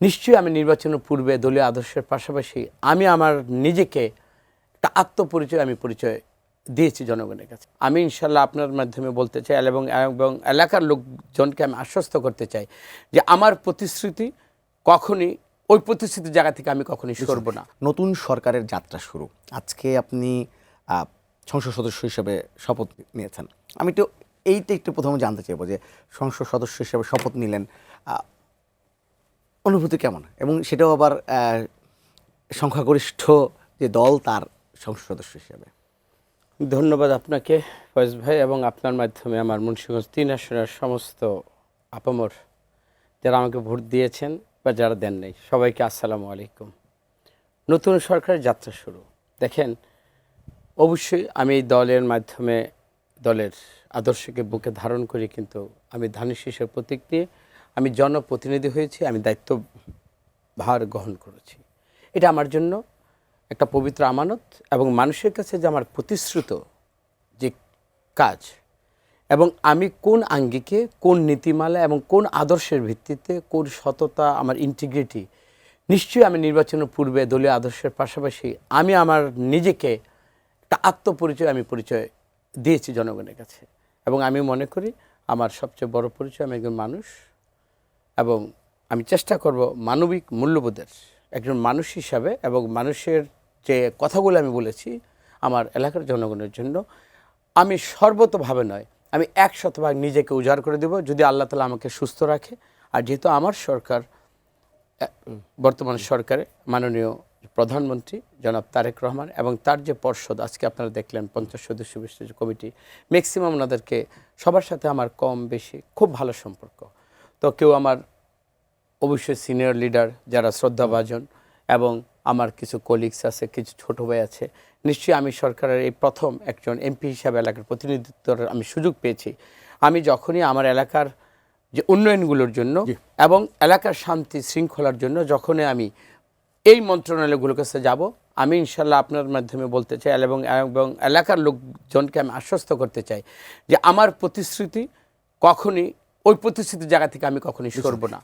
নিশ্চয়ই আমি নির্বাচনের পূর্বে দলীয় আদর্শের পাশাপাশি আমি আমার নিজেকে একটা আত্মপরিচয় পরিচয় দিয়েছি জনগণের কাছে। আমি ইনশাল্লাহ আপনার মাধ্যমে বলতে চাই এবং এলাকার লোকজনকে আমি আশ্বস্ত করতে চাই যে আমার প্রতিশ্রুতি কখনই ওই প্রতিশ্রুতির জায়গা থেকে আমি কখনই সরব না। নতুন সরকারের যাত্রা শুরু, আজকে আপনি সংসদ সদস্য হিসেবে শপথ নিয়েছেন। আমি একটু প্রথমে জানতে চাইবো যে সংসদ সদস্য হিসেবে শপথ নিলেন, অনুভূতি কেমন, এবং সেটাও আবার সংখ্যাগরিষ্ঠ যে দল তার সংসদ সদস্য হিসেবে। ধন্যবাদ আপনাকে ফয়েজ ভাই, এবং আপনার মাধ্যমে আমার মুন্সিগঞ্জ 3 আসনের সমস্ত আপামর যারা আমাকে ভোট দিয়েছেন বা যারা দেন নাই, সবাইকে আসসালামু আলাইকুম। নতুন সরকারের যাত্রা শুরু, দেখেন অবশ্যই আমি এই দলের মাধ্যমে দলের আদর্শকে বুকে ধারণ করি, কিন্তু আমি ধানের শীষের প্রতীক নিয়ে আমি জনপ্রতিনিধি হয়েছি, আমি দায়িত্ব ভার গ্রহণ করেছি। এটা আমার জন্য একটা পবিত্র আমানত, এবং মানুষের কাছে যে আমার প্রতিশ্রুত যে কাজ, এবং আমি কোন আঙ্গিকে, কোন নীতিমালা এবং কোন আদর্শের ভিত্তিতে, কোন সততা, আমার ইন্টিগ্রিটি, নিশ্চয়ই আমি নির্বাচনের পূর্বে দলীয় আদর্শের পাশাপাশি আমি আমার নিজেকে একটা আত্মপরিচয় পরিচয় দিয়েছি জনগণের কাছে। এবং আমি মনে করি আমার সবচেয়ে বড় পরিচয় আমি একজন মানুষ, এবং আমি চেষ্টা করব মানবিক মূল্যবোধের একজন মানুষ হিসাবে, এবং মানুষের যে কথাগুলো আমি বলেছি আমার এলাকার জনগণের জন্য, আমি সর্বতভাবে নয়, আমি 100% নিজেকে উজাড় করে দেব যদি আল্লাহ তাআলা আমাকে সুস্থ রাখে। আর যেহেতু আমার সরকার, বর্তমান সরকারে মাননীয় প্রধানমন্ত্রী জনাব তারেক রহমান এবং তার যে পর্ষদ, আজকে আপনারা দেখলেন 50 সদস্য বিশিষ্ট কমিটি, ম্যাক্সিমাম ওনাদেরকে সবার সাথে আমার কম বেশি খুব ভালো সম্পর্ক। তো কেউ আমার অবশ্যই সিনিয়র লিডার যারা শ্রদ্ধাভাজন, এবং আমার কিছু কলিগস আছে, কিছু ছোট ভাই আছে। নিশ্চয়ই আমি সরকারের এই প্রথম একজন এমপি হিসাবে এলাকার প্রতিনিধিত্বের আমি সুযোগ পেয়েছি। আমি যখনই আমার এলাকার যে উন্নয়নগুলোর জন্য এবং এলাকার শান্তি শৃঙ্খলার জন্য যখনই আমি এই মন্ত্রণালয়গুলোর কাছে যাব, আমি ইনশাল্লাহ আপনার মাধ্যমে বলতে চাই এবং এলাকার লোকজনকে আমি আশ্বস্ত করতে চাই যে আমার প্রতিশ্রুতি কখনই ওই প্রতিশ্রুতির জায়গা থেকে আমি কখনই সরব না।